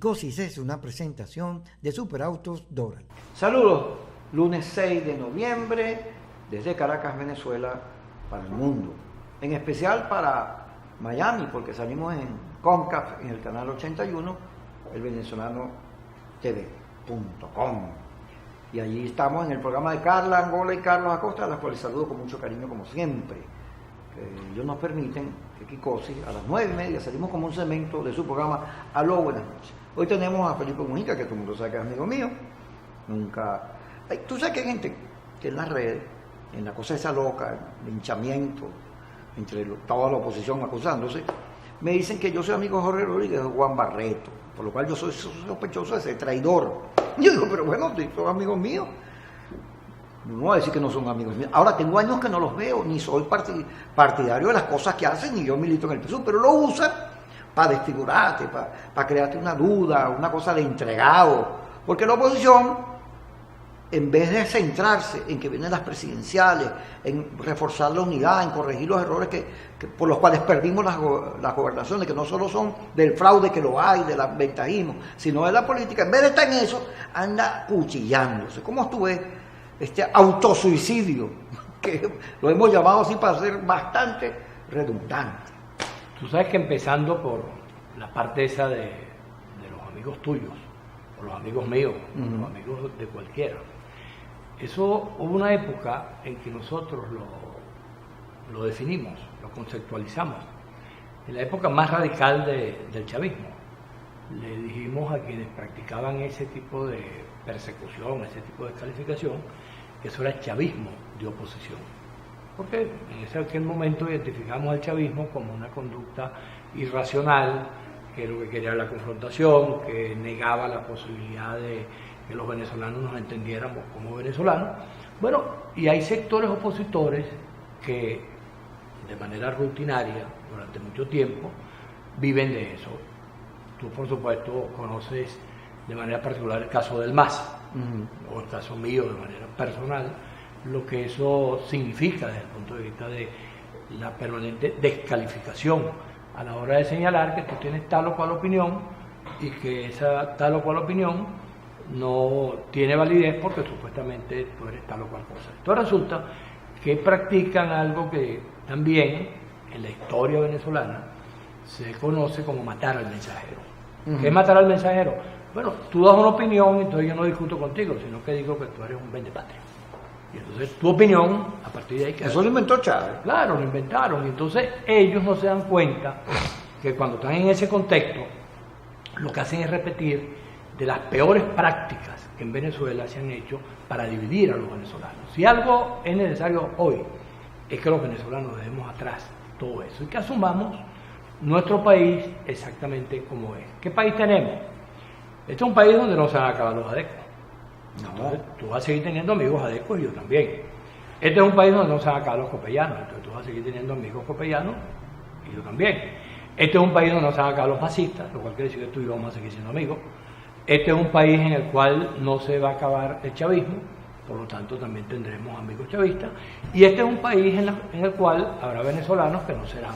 Psicosis es una presentación de Superautos Doral. Saludos, lunes 6 de noviembre, desde Caracas, Venezuela, para el mundo. En especial para Miami, porque salimos en CONCAF, en el canal 81, el venezolano TV.com. Y allí estamos en el programa de Carla Angola y Carlos Acosta, a las cuales saludo con mucho cariño como siempre. Ellos nos permiten que Psicosis, a las 9:30 salimos como un segmento de su programa Aló, buenas noches. Hoy tenemos a Felipe Mujica, que todo el mundo sabe que es amigo mío. Tú sabes que hay gente que en las redes, en la cosa esa loca, el linchamiento, entre toda la oposición acusándose, me dicen que yo soy amigo de Jorge Rodríguez de Juan Barreto, por lo cual yo soy sospechoso de ser traidor. Yo digo, pero bueno, son amigos míos. No voy a decir que no son amigos míos. Ahora tengo años que no los veo, ni soy partidario de las cosas que hacen, ni yo milito en el PSUV, pero lo usan para desfigurarte, para crearte una duda, una cosa de entregado. Porque la oposición, en vez de centrarse en que vienen las presidenciales, en reforzar la unidad, en corregir los errores por los cuales perdimos las gobernaciones, que no solo son del fraude que lo hay, del ventajismo, sino de la política, en vez de estar en eso, anda cuchillándose. ¿Cómo tú ves este autosuicidio, que lo hemos llamado así para ser bastante redundante? Tú sabes que empezando por la parte esa de los amigos tuyos, o los amigos míos, o los amigos de cualquiera, eso hubo una época en que nosotros lo definimos, lo conceptualizamos, en la época más radical del chavismo. Le dijimos a quienes practicaban ese tipo de persecución, ese tipo de descalificación, que eso era chavismo de oposición. Porque en aquel momento identificamos al chavismo como una conducta irracional, que lo que quería era la confrontación, que negaba la posibilidad de que los venezolanos nos entendiéramos como venezolanos. Bueno, y hay sectores opositores que de manera rutinaria, durante mucho tiempo, viven de eso. Tú, por supuesto, conoces de manera particular el caso del MAS, o el caso mío de manera personal, lo que eso significa desde el punto de vista de la permanente descalificación a la hora de señalar que tú tienes tal o cual opinión y que esa tal o cual opinión no tiene validez porque supuestamente tú eres tal o cual cosa. Entonces resulta que practican algo que también en la historia venezolana se conoce como matar al mensajero. ¿Qué es matar al mensajero? Bueno, tú das una opinión y entonces yo no discuto contigo, sino que digo que tú eres un vendepatria. Y entonces tu opinión, a partir de ahí... Eso lo inventó Chávez. Claro, lo inventaron. Y entonces ellos no se dan cuenta que cuando están en ese contexto, lo que hacen es repetir de las peores prácticas que en Venezuela se han hecho para dividir a los venezolanos. Si algo es necesario hoy, es que los venezolanos dejemos atrás todo eso y que asumamos nuestro país exactamente como es. ¿Qué país tenemos? Este es un país donde no se van a acabar los adecos. Entonces, tú vas a seguir teniendo amigos adecos y yo también. Este es un país donde no se van a acabar los copellanos, entonces tú vas a seguir teniendo amigos copellanos y yo también. Este es un país donde no se van a acabar los fascistas, lo cual quiere decir que tú y yo vamos a seguir siendo amigos. Este es un país en el cual no se va a acabar el chavismo, por lo tanto también tendremos amigos chavistas. Y este es un país en el cual habrá venezolanos que no serán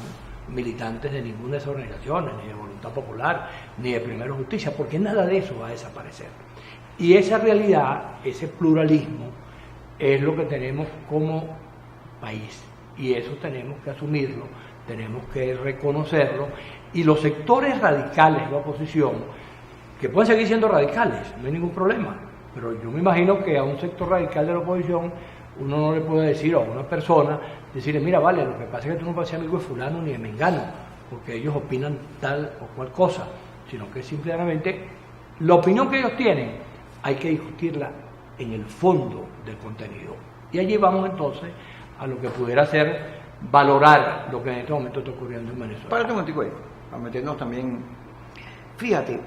militantes de ninguna de esas organizaciones, ni de Voluntad Popular, ni de Primero Justicia, porque nada de eso va a desaparecer. Y esa realidad, ese pluralismo, es lo que tenemos como país. Y eso tenemos que asumirlo, tenemos que reconocerlo. Y los sectores radicales de la oposición, que pueden seguir siendo radicales, no hay ningún problema, pero yo me imagino que a un sector radical de la oposición uno no le puede decir a una persona, decirle, mira, vale, lo que pasa es que tú no vas a ser amigo de fulano ni de mengano, porque ellos opinan tal o cual cosa, sino que simplemente la opinión que ellos tienen hay que discutirla en el fondo del contenido. Y allí vamos entonces a lo que pudiera ser valorar lo que en este momento está ocurriendo en Venezuela. Párate un momentico ahí, a meternos también. Fíjate,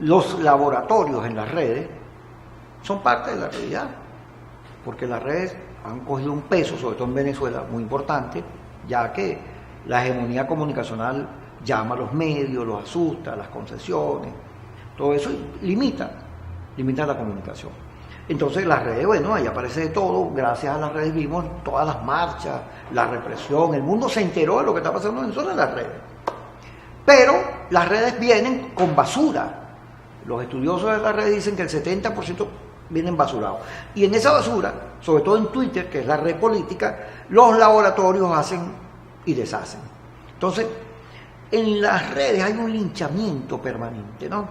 los laboratorios en las redes son parte de la realidad, porque las redes han cogido un peso, sobre todo en Venezuela, muy importante, ya que la hegemonía comunicacional llama a los medios, los asusta, las concesiones, todo eso limita la comunicación. Entonces las redes, bueno, ahí aparece de todo, gracias a las redes vimos todas las marchas, la represión, el mundo se enteró de lo que está pasando en Venezuela en las redes. Pero las redes vienen con basura. Los estudiosos de las redes dicen que el 70% vienen basurados. Y en esa basura, sobre todo en Twitter, que es la red política, los laboratorios hacen y deshacen. Entonces, en las redes hay un linchamiento permanente, ¿no?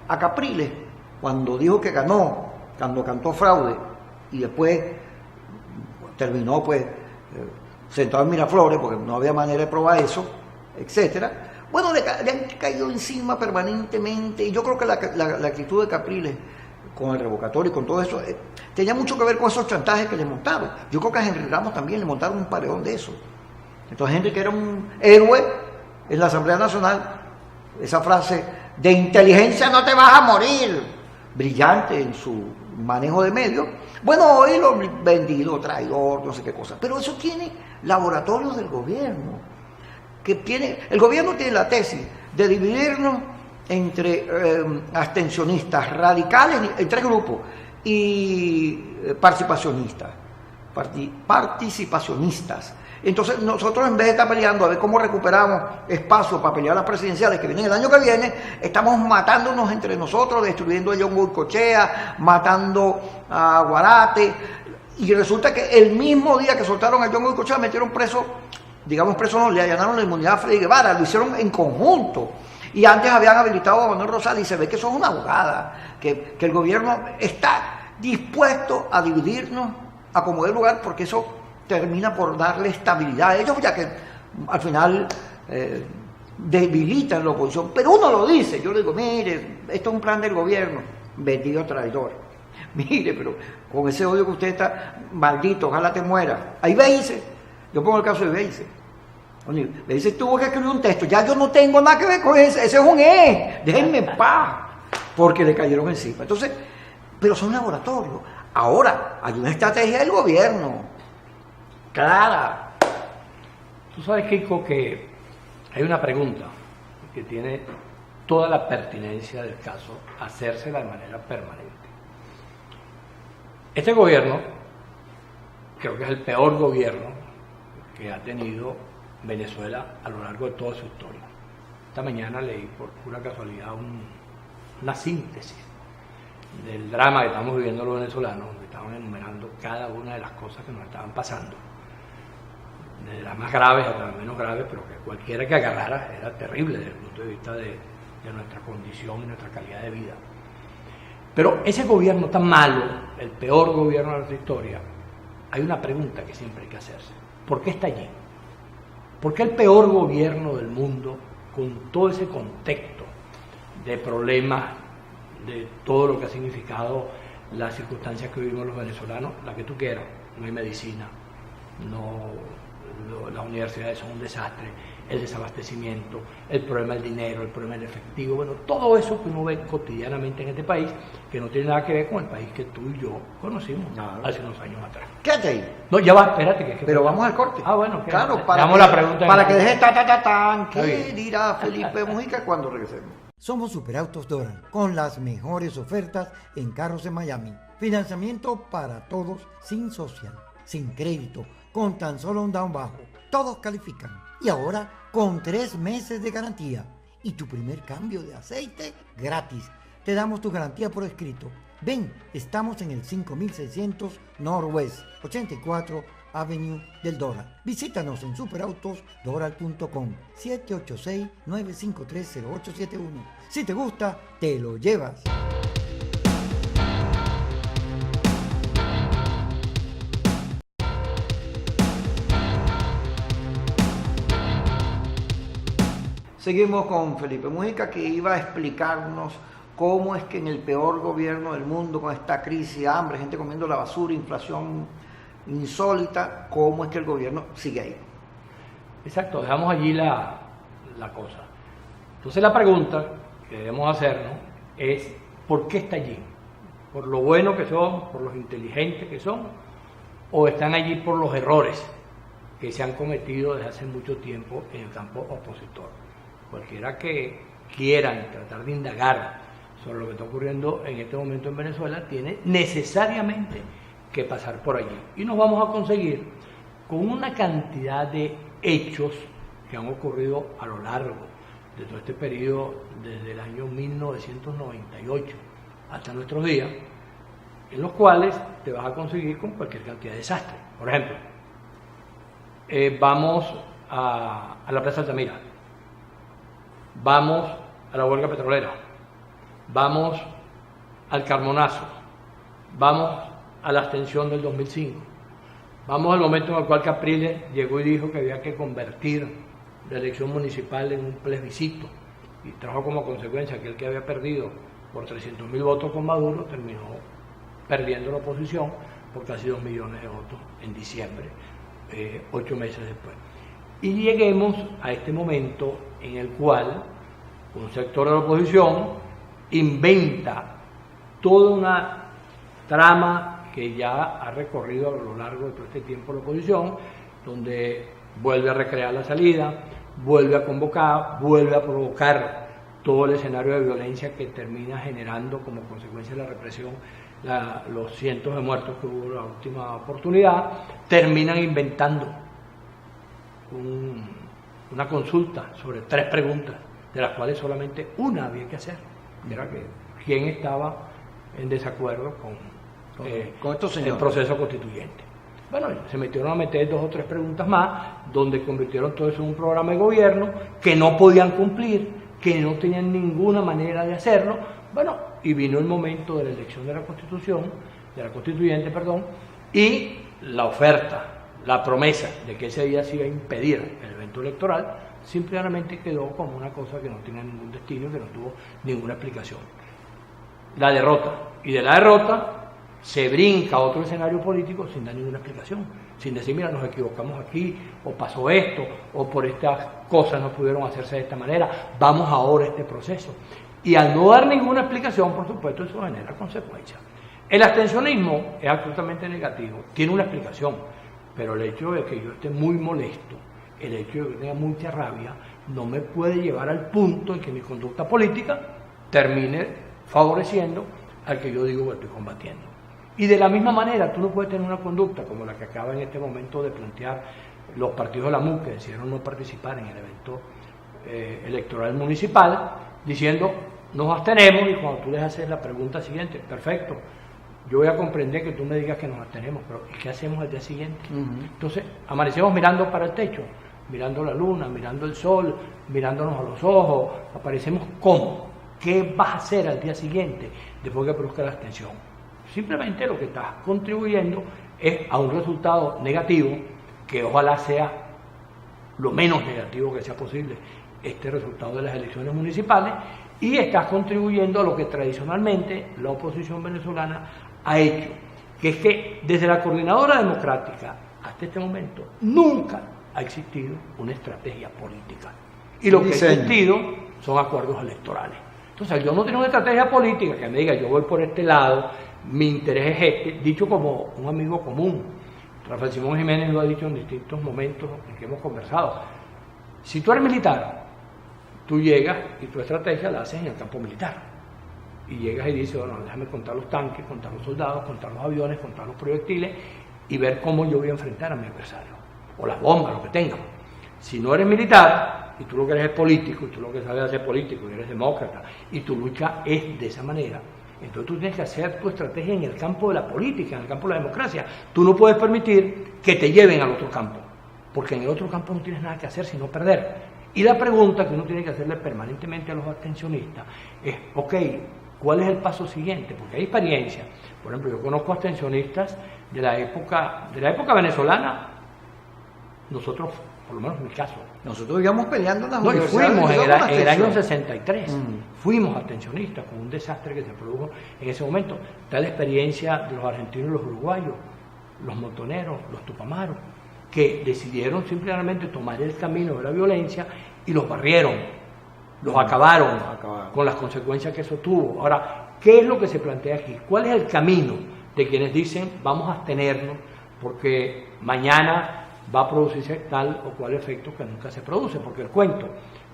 A Capriles, cuando dijo que ganó, cuando cantó fraude, y después terminó pues sentado en Miraflores, porque no había manera de probar eso, etcétera. Bueno, le han caído encima permanentemente, y yo creo que la actitud de Capriles con el revocatorio y con todo eso tenía mucho que ver con esos chantajes que le montaron. Yo creo que a Henry Ramos también le montaron un paredón de eso. Entonces Henry, que era un héroe en la Asamblea Nacional, esa frase de inteligencia no te vas a morir, brillante en su manejo de medios, bueno, hoy lo vendido, traidor, no sé qué cosa, pero eso tiene laboratorios del gobierno, el gobierno tiene la tesis de dividirnos entre abstencionistas radicales en 3 grupos y participacionistas. Entonces nosotros, en vez de estar peleando a ver cómo recuperamos espacio para pelear las presidenciales que vienen el año que viene, estamos matándonos entre nosotros, destruyendo a John Goycochea, matando a Guarate, y resulta que el mismo día que soltaron a John Goycochea metieron preso, digamos preso no, le allanaron la inmunidad a Freddy Guevara, lo hicieron en conjunto. Y antes habían habilitado a Manuel Rosales, y se ve que eso es una abogada, que el gobierno está dispuesto a dividirnos a como dé lugar, porque eso termina por darle estabilidad a ellos, ya que al final debilitan la oposición. Pero uno lo dice, yo le digo, mire, esto es un plan del gobierno, vendido traidor. Mire, pero con ese odio que usted está, maldito, ojalá te muera. Ahí Beize, yo pongo el caso de Beize. Beize tuvo que escribir un texto, ya yo no tengo nada que ver con ese es un déjenme en paz, porque le cayeron encima. Entonces, pero son laboratorios. Ahora, hay una estrategia del gobierno, clara. Tú sabes, Kiko, que hay una pregunta que tiene toda la pertinencia del caso, hacérsela de manera permanente. Este gobierno, creo que es el peor gobierno que ha tenido Venezuela a lo largo de toda su historia. Esta mañana leí por pura casualidad una síntesis del drama que estamos viviendo los venezolanos, donde estaban enumerando cada una de las cosas que nos estaban pasando, desde las más graves hasta las menos graves, pero que cualquiera que agarrara era terrible desde el punto de vista de nuestra condición y nuestra calidad de vida. Pero ese gobierno tan malo, el peor gobierno de nuestra historia, hay una pregunta que siempre hay que hacerse: ¿por qué está allí? ¿Por qué el peor gobierno del mundo, con todo ese contexto de problemas, de todo lo que ha significado las circunstancias que vivimos los venezolanos, la que tú quieras, no hay medicina, las universidades son un desastre, el desabastecimiento, el problema del dinero, el problema del efectivo, bueno, todo eso que uno ve cotidianamente en este país, que no tiene nada que ver con el país que tú y yo conocimos hace unos años atrás. Quédate ahí. No, ya va, espérate. Pero vamos al corte. Ah, bueno, claro, para que deje tan, ¿qué dirá Felipe Mujica cuando regresemos? Somos Superautos Doral, con las mejores ofertas en carros en Miami. Financiamiento para todos, sin social, sin crédito, con tan solo un down bajo. Todos califican. Y ahora con 3 meses de garantía. Y tu primer cambio de aceite gratis. Te damos tu garantía por escrito. Ven, estamos en el 5600 Northwest 84 Avenue del Doral. Visítanos en superautosdoral.com 786-953-0871. Si te gusta, te lo llevas. Seguimos con Felipe Mujica, que iba a explicarnos cómo es que en el peor gobierno del mundo, con esta crisis, hambre, gente comiendo la basura, inflación insólita, cómo es que el gobierno sigue ahí. Exacto, dejamos allí la cosa. Entonces la pregunta que debemos hacernos es: ¿por qué está allí? ¿Por lo bueno que son, por los inteligentes que son, o están allí por los errores que se han cometido desde hace mucho tiempo en el campo opositor? Cualquiera que quiera tratar de indagar sobre lo que está ocurriendo en este momento en Venezuela tiene necesariamente que pasar por allí. Y nos vamos a conseguir con una cantidad de hechos que han ocurrido a lo largo de todo este periodo, desde el año 1998 hasta nuestros días, en los cuales te vas a conseguir con cualquier cantidad de desastres. Por ejemplo, vamos a la Plaza Altamira, vamos a la huelga petrolera, vamos al Carmonazo, vamos a la abstención del 2005, vamos al momento en el cual Capriles llegó y dijo que había que convertir la elección municipal en un plebiscito y trajo como consecuencia que el que había perdido por 300.000 votos con Maduro terminó perdiendo la oposición por casi 2 millones de votos en diciembre, 8 meses después. Y lleguemos a este momento en el cual un sector de la oposición inventa toda una trama que ya ha recorrido a lo largo de todo este tiempo la oposición, donde vuelve a recrear la salida, vuelve a convocar, vuelve a provocar todo el escenario de violencia que termina generando como consecuencia de la represión los cientos de muertos que hubo en la última oportunidad. Terminan inventando una consulta sobre 3 preguntas, de las cuales solamente una había que hacer, era que quién estaba en desacuerdo con estos señores, el proceso constituyente. Bueno, se metieron a meter 2 o 3 preguntas más, donde convirtieron todo eso en un programa de gobierno que no podían cumplir, que no tenían ninguna manera de hacerlo. Bueno, y vino el momento de la elección de la constituyente, y la oferta, la promesa de que ese día se iba a impedir el evento electoral, simplemente quedó como una cosa que no tenía ningún destino, que no tuvo ninguna explicación. La derrota, y de la derrota se brinca a otro escenario político sin dar ninguna explicación, sin decir, mira, nos equivocamos aquí, o pasó esto, o por estas cosas no pudieron hacerse de esta manera, vamos ahora a este proceso. Y al no dar ninguna explicación, por supuesto, eso genera consecuencias. El abstencionismo es absolutamente negativo, tiene una explicación, pero el hecho de que yo esté muy molesto, el hecho de que tenga mucha rabia, no me puede llevar al punto en que mi conducta política termine favoreciendo al que yo digo que estoy combatiendo. Y de la misma manera, tú no puedes tener una conducta como la que acaba en este momento de plantear los partidos de la MUC, que decidieron no participar en el evento electoral municipal, diciendo, nos abstenemos, y cuando tú les haces la pregunta siguiente, perfecto, yo voy a comprender que tú me digas que nos abstenemos, pero ¿y qué hacemos al día siguiente? Entonces, amanecemos mirando para el techo, mirando la luna, mirando el sol, mirándonos a los ojos, aparecemos ¿cómo? ¿Qué vas a hacer al día siguiente después que produzca la abstención? Simplemente lo que estás contribuyendo es a un resultado negativo, que ojalá sea lo menos negativo que sea posible este resultado de las elecciones municipales, y estás contribuyendo a lo que tradicionalmente la oposición venezolana ha hecho, que es que desde la Coordinadora Democrática hasta este momento nunca ha existido una estrategia política, y lo que ha existido son acuerdos electorales. Entonces, yo no tengo una estrategia política que me diga, yo voy por este lado, mi interés es este, dicho como un amigo común. Rafael Simón Jiménez lo ha dicho en distintos momentos en que hemos conversado. Si tú eres militar, tú llegas y tu estrategia la haces en el campo militar. Y llegas y dices, bueno, déjame contar los tanques, contar los soldados, contar los aviones, contar los proyectiles y ver cómo yo voy a enfrentar a mi adversario. O las bombas, lo que tengan. Si no eres militar, y tú lo que eres es político, y tú lo que sabes hacer político, y eres demócrata, y tu lucha es de esa manera, entonces tú tienes que hacer tu estrategia en el campo de la política, en el campo de la democracia. Tú no puedes permitir que te lleven al otro campo, porque en el otro campo no tienes nada que hacer sino perder. Y la pregunta que uno tiene que hacerle permanentemente a los abstencionistas es, ok, ¿cuál es el paso siguiente? Porque hay experiencia. Por ejemplo, yo conozco abstencionistas de la época venezolana, nosotros, por lo menos en mi caso. Nosotros íbamos peleando en las universidades. Fuimos en el año 63, fuimos abstencionistas con un desastre que se produjo en ese momento. Está la experiencia de los argentinos y los uruguayos, los montoneros, los tupamaros, que decidieron simplemente tomar el camino de la violencia y los barrieron, los acabaron con las consecuencias que eso tuvo. Ahora, ¿qué es lo que se plantea aquí? ¿Cuál es el camino de quienes dicen vamos a abstenernos porque mañana va a producirse tal o cual efecto que nunca se produce? Porque el cuento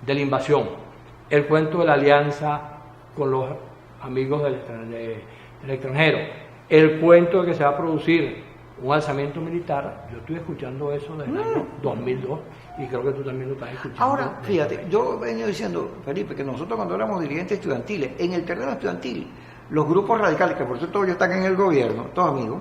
de la invasión, el cuento de la alianza con los amigos del extranjero, el cuento de que se va a producir un alzamiento militar, yo estoy escuchando eso desde el año 2002 y creo que tú también lo estás escuchando. Ahora, fíjate, yo he venido diciendo, Felipe, que nosotros cuando éramos dirigentes estudiantiles, en el terreno estudiantil, los grupos radicales, que por cierto ellos están en el gobierno, todos amigos,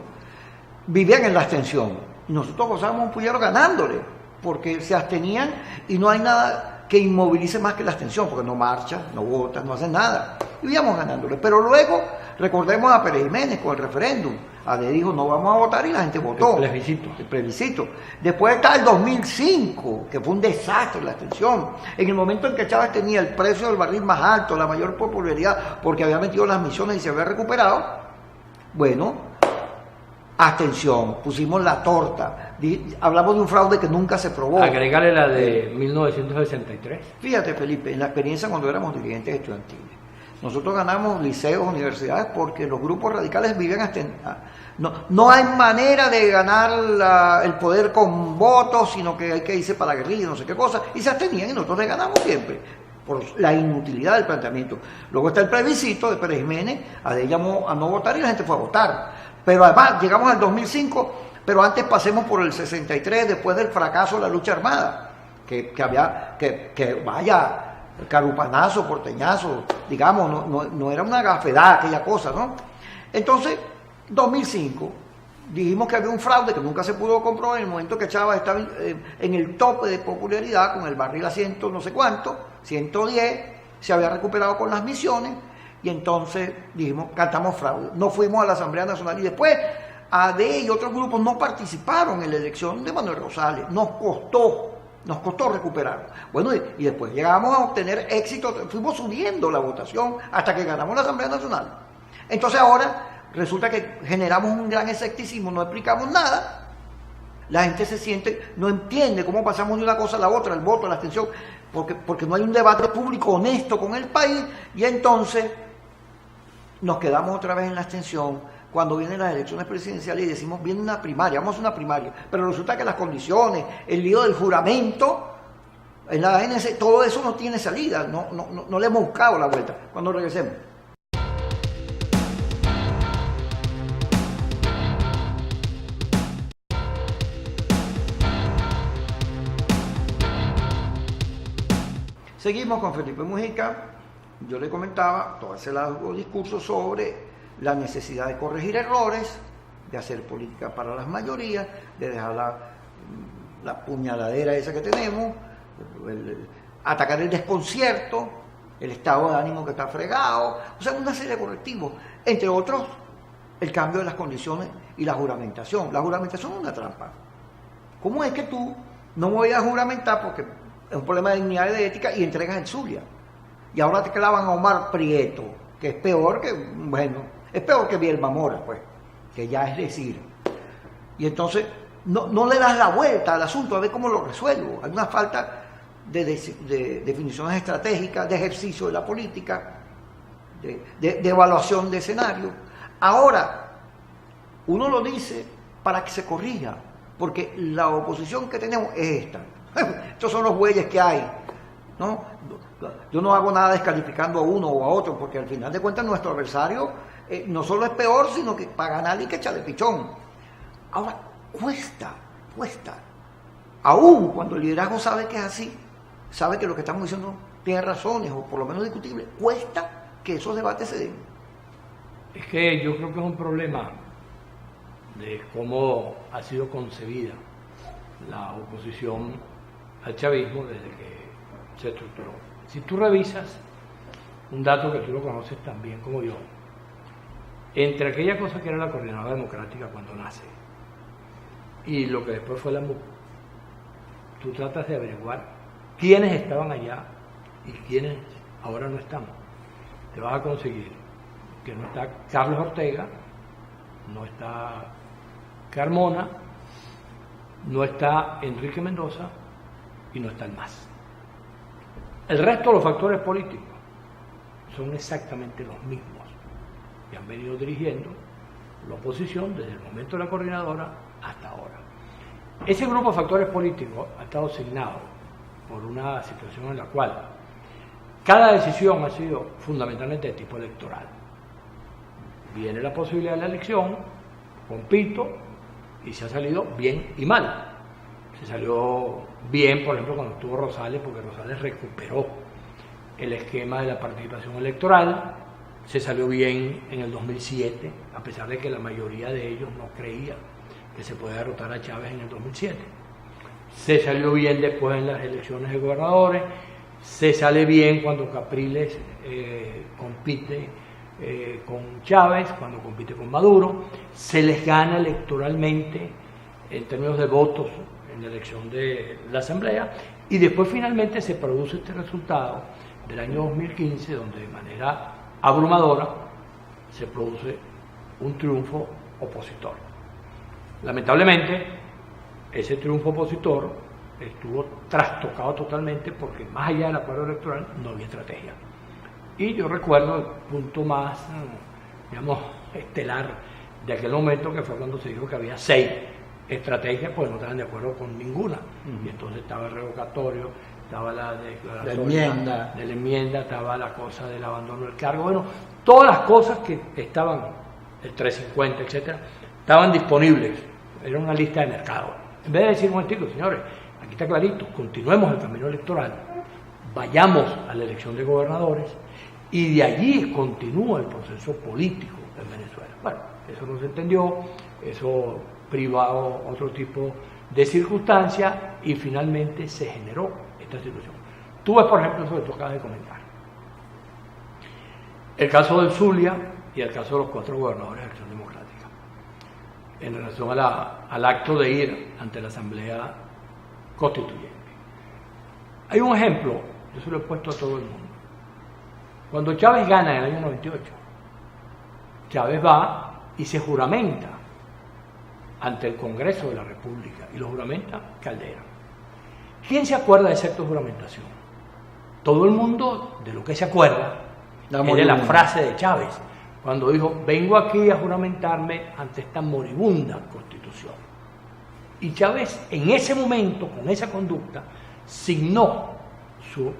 vivían en la abstención. Y nosotros gozábamos un puñero ganándole, porque se abstenían y no hay nada que inmovilice más que la abstención, porque no marchas, no votas, no hacen nada. Y vivíamos ganándole. Pero luego, recordemos a Pérez Jiménez con el referéndum. AD dijo, no vamos a votar y la gente votó. El plebiscito. Después está el 2005, que fue un desastre la abstención. En el momento en que Chávez tenía el precio del barril más alto, la mayor popularidad, porque había metido las misiones y se había recuperado, bueno, abstención, pusimos la torta, hablamos de un fraude que nunca se probó. Agregarle la de 1963. Fíjate, Felipe, en la experiencia cuando éramos dirigentes estudiantiles, nosotros ganamos liceos, universidades, porque los grupos radicales vivían no hay manera de ganar el poder con votos, sino que hay que irse para la guerrilla, no sé qué cosa, y se abstenían y nosotros le ganamos siempre, por la inutilidad del planteamiento. Luego está el plebiscito de Pérez Jiménez, llamó a no votar y la gente fue a votar. Pero además llegamos al 2005, pero antes pasemos por el 63, después del fracaso de la lucha armada, que vaya, carupanazo, porteñazo, digamos, no era una gafedad aquella cosa, ¿no? Entonces, 2005, dijimos que había un fraude que nunca se pudo comprobar en el momento que Chávez estaba en el tope de popularidad, con el barril a 100 no sé cuánto, 110, se había recuperado con las misiones, y entonces dijimos, cantamos fraude. No fuimos a la Asamblea Nacional y después AD y otros grupos no participaron en la elección de Manuel Rosales. Nos costó recuperarlo. Bueno, y después llegamos a obtener éxito, fuimos subiendo la votación hasta que ganamos la Asamblea Nacional. Entonces ahora resulta que generamos un gran escepticismo, no explicamos nada. La gente se siente, no entiende cómo pasamos de una cosa a la otra, el voto, la abstención, porque no hay un debate público honesto con el país, y entonces nos quedamos otra vez en la abstención cuando vienen las elecciones presidenciales y decimos, viene una primaria, vamos a una primaria, pero resulta que las condiciones, el lío del juramento, en la ANC, todo eso no tiene salida, no le hemos buscado la vuelta. Cuando regresemos. Seguimos con Felipe Mujica. Yo le comentaba todo ese largo discurso sobre la necesidad de corregir errores, de hacer política para las mayorías, de dejar la puñaladera esa que tenemos, atacar el desconcierto, el estado de ánimo que está fregado, o sea, una serie de correctivos, entre otros, el cambio de las condiciones y la juramentación. La juramentación es una trampa. ¿Cómo es que tú no me voy a juramentar porque es un problema de dignidad y de ética y entregas el Zulia? Y ahora te clavan a Omar Prieto, que es peor que Bielba Mora, pues, que ya es decir. Y entonces no le das la vuelta al asunto a ver cómo lo resuelvo. Hay una falta de definiciones estratégicas, de ejercicio de la política, de evaluación de escenario. Ahora, uno lo dice para que se corrija, porque la oposición que tenemos es esta. Estos son los bueyes que hay, ¿no? Yo no hago nada descalificando a uno o a otro, porque al final de cuentas nuestro adversario no solo es peor, sino que para ganar hay que echarle pichón. Ahora, cuesta. Aún cuando el liderazgo sabe que es así, sabe que lo que estamos diciendo tiene razones, o por lo menos discutibles, cuesta que esos debates se den. Es que yo creo que es un problema de cómo ha sido concebida la oposición al chavismo desde que se estructuró. Si tú revisas un dato que tú lo conoces tan bien como yo, entre aquella cosa que era la Coordinadora Democrática cuando nace y lo que después fue la MUC, tú tratas de averiguar quiénes estaban allá y quiénes ahora no estamos. Te vas a conseguir que no está Carlos Ortega, no está Carmona, no está Enrique Mendoza y no está el MAS. El resto de los factores políticos son exactamente los mismos que han venido dirigiendo la oposición desde el momento de la coordinadora hasta ahora. Ese grupo de factores políticos ha estado asignado por una situación en la cual cada decisión ha sido fundamentalmente de tipo electoral. Viene la posibilidad de la elección, compito, y se ha salido bien y mal. Se salió bien, por ejemplo, cuando estuvo Rosales, porque Rosales recuperó el esquema de la participación electoral. Se salió bien en el 2007, a pesar de que la mayoría de ellos no creía que se podía derrotar a Chávez en el 2007. Se salió bien después en las elecciones de gobernadores. Se sale bien cuando Capriles compite con Chávez, cuando compite con Maduro. Se les gana electoralmente en términos de votos en la elección de la Asamblea, y después finalmente se produce este resultado del año 2015, donde de manera abrumadora se produce un triunfo opositor. Lamentablemente, ese triunfo opositor estuvo trastocado totalmente porque más allá del acuerdo electoral no había estrategia. Y yo recuerdo el punto más, digamos, estelar de aquel momento, que fue cuando se dijo que había 6 estrategias, pues no estaban de acuerdo con ninguna. Y entonces estaba el revocatorio, estaba la declaración de la enmienda, estaba la cosa del abandono del cargo, bueno, todas las cosas que estaban, el 350, etcétera, estaban disponibles, era una lista de mercado. En vez de decir, un momentico, señores, aquí está clarito, continuemos el camino electoral, vayamos a la elección de gobernadores y de allí continúa el proceso político en Venezuela. Bueno, eso no se entendió, eso privó otro tipo de circunstancias y finalmente se generó esta situación. Tú ves, por ejemplo, eso que tú acabas de comentar, el caso del Zulia y el caso de los 4 gobernadores de Acción Democrática, en relación al acto de ir ante la Asamblea Constituyente. Hay un ejemplo, yo se lo he puesto a todo el mundo. Cuando Chávez gana en el año 98, Chávez va y se juramenta ante el Congreso de la República, y lo juramenta Caldera. ¿Quién se acuerda de ese acto de juramentación? Todo el mundo de lo que se acuerda es de la frase de Chávez, cuando dijo, vengo aquí a juramentarme ante esta moribunda Constitución. Y Chávez, en ese momento, con esa conducta, signó su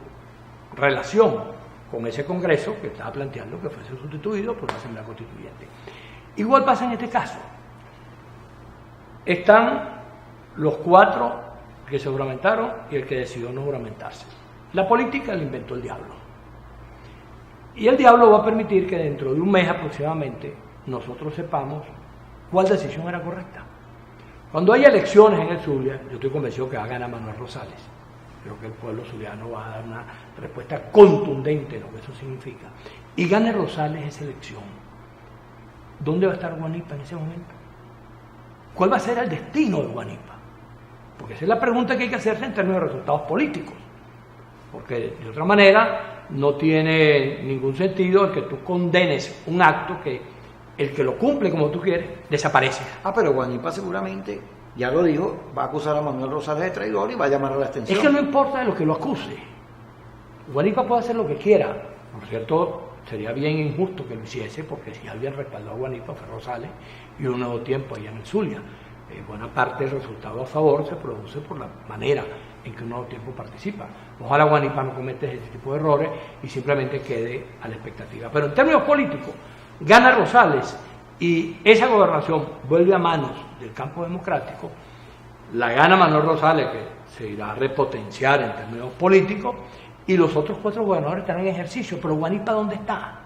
relación con ese Congreso que estaba planteando que fuese sustituido por una Asamblea Constituyente. Igual pasa en este caso. Están los 4 que se juramentaron y el que decidió no juramentarse. La política la inventó el diablo. Y el diablo va a permitir que dentro de un mes aproximadamente nosotros sepamos cuál decisión era correcta. Cuando haya elecciones en el Zulia, yo estoy convencido que va a ganar Manuel Rosales. Creo que el pueblo zuliano va a dar una respuesta contundente de lo que eso significa. Y gane Rosales esa elección. ¿Dónde va a estar Guanipa en ese momento? ¿Cuál va a ser el destino de Guanipa? Porque esa es la pregunta que hay que hacerse en términos de resultados políticos. Porque de otra manera no tiene ningún sentido el que tú condenes un acto que el que lo cumple como tú quieres desaparece. Pero Guanipa seguramente, ya lo dijo, va a acusar a Manuel Rosales de traidor y va a llamar a la abstención. Es que no importa de lo que lo acuse. Guanipa puede hacer lo que quiera. Por cierto, sería bien injusto que lo hiciese, porque si alguien respaldó a Guanipa fue Rosales y un nuevo tiempo allá en el Zulia. Buena parte del resultado a favor se produce por la manera en que un nuevo tiempo participa. Ojalá Guanipa no cometa ese tipo de errores y simplemente quede a la expectativa. Pero en términos políticos, gana Rosales y esa gobernación vuelve a manos del campo democrático, la gana Manuel Rosales, que se irá a repotenciar en términos políticos, y los otros 4 gobernadores estarán en ejercicio. Pero Guanipa, ¿dónde está?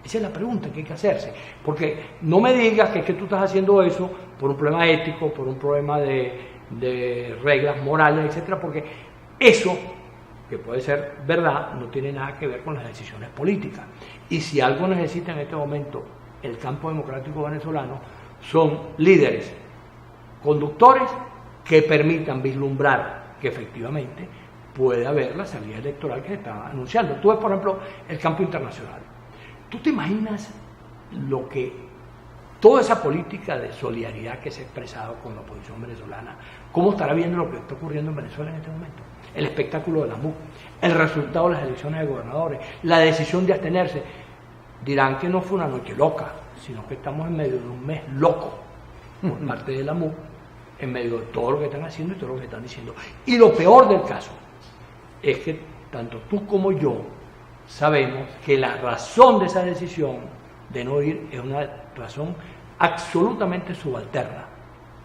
Esa es la pregunta que hay que hacerse, porque no me digas que es que tú estás haciendo eso por un problema ético, por un problema de reglas morales, etcétera, porque eso, que puede ser verdad, no tiene nada que ver con las decisiones políticas. Y si algo necesita en este momento el campo democrático venezolano, son líderes, conductores que permitan vislumbrar que efectivamente puede haber la salida electoral que se está anunciando. Tú ves, por ejemplo, el campo internacional. ¿Tú te imaginas lo que toda esa política de solidaridad que se ha expresado con la oposición venezolana, cómo estará viendo lo que está ocurriendo en Venezuela en este momento? El espectáculo de la MUC, el resultado de las elecciones de gobernadores, la decisión de abstenerse. Dirán que no fue una noche loca, sino que estamos en medio de un mes loco por parte de la MUC, en medio de todo lo que están haciendo y todo lo que están diciendo. Y lo peor del caso es que tanto tú como yo sabemos que la razón de esa decisión de no ir es una razón absolutamente subalterna.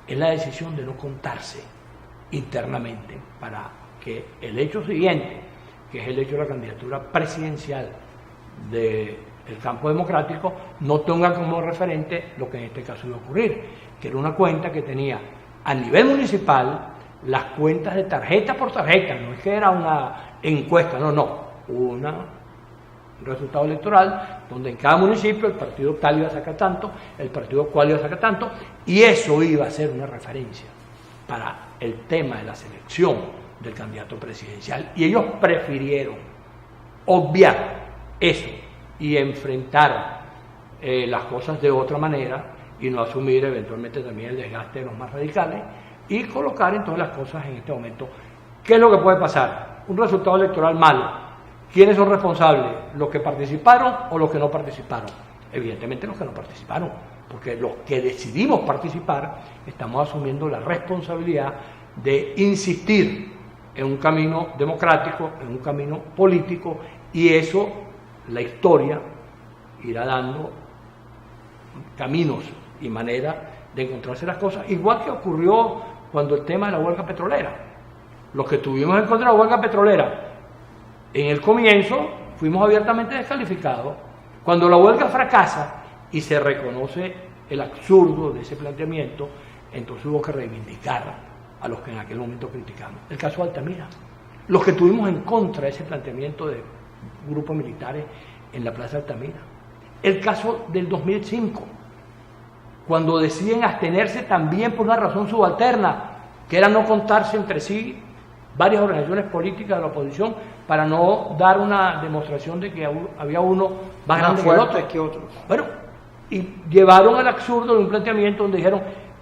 Es la decisión de no contarse internamente para que el hecho siguiente, que es el hecho de la candidatura presidencial del campo democrático, no tenga como referente lo que en este caso iba a ocurrir, que era una cuenta que tenía a nivel municipal las cuentas de tarjeta por tarjeta, no es que era una encuesta, no, un resultado electoral donde en cada municipio el partido tal iba a sacar tanto, el partido cual iba a sacar tanto, y eso iba a ser una referencia para el tema de la selección del candidato presidencial, y ellos prefirieron obviar eso y enfrentar las cosas de otra manera y no asumir eventualmente también el desgaste de los más radicales y colocar entonces las cosas en este momento. ¿Qué es lo que puede pasar? Un resultado electoral malo. ¿Quiénes son responsables? ¿Los que participaron o los que no participaron? Evidentemente los que no participaron, porque los que decidimos participar estamos asumiendo la responsabilidad de insistir en un camino democrático, en un camino político, y eso la historia irá dando caminos y maneras de encontrarse las cosas, igual que ocurrió cuando el tema de la huelga petrolera. Los que estuvimos en contra de la huelga petrolera en el comienzo fuimos abiertamente descalificados. Cuando la huelga fracasa y se reconoce el absurdo de ese planteamiento, entonces hubo que reivindicar a los que en aquel momento criticamos. El caso de Altamira, los que estuvimos en contra de ese planteamiento de grupos militares en la Plaza de Altamira. El caso del 2005, cuando deciden abstenerse también por una razón subalterna, que era no contarse entre sí varias organizaciones políticas de la oposición para no dar una demostración de que había uno más grande que otro. Bueno, y llevaron al absurdo de un planteamiento donde dijeron,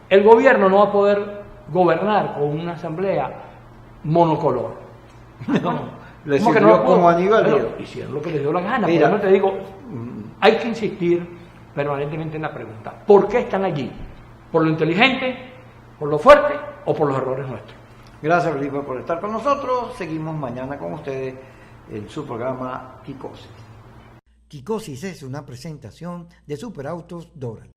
el gobierno no va a poder gobernar con una asamblea monocolor. No. Le sirvió como anillo al dedo. Hicieron lo que les dio la gana. Por eso te digo, hay que insistir permanentemente en la pregunta, ¿por qué están allí? ¿Por lo inteligente, por lo fuerte o por los errores nuestros? Gracias, Felipe, por estar con nosotros. Seguimos mañana con ustedes en su programa Quicosis. Quicosis es una presentación de Superautos Doral.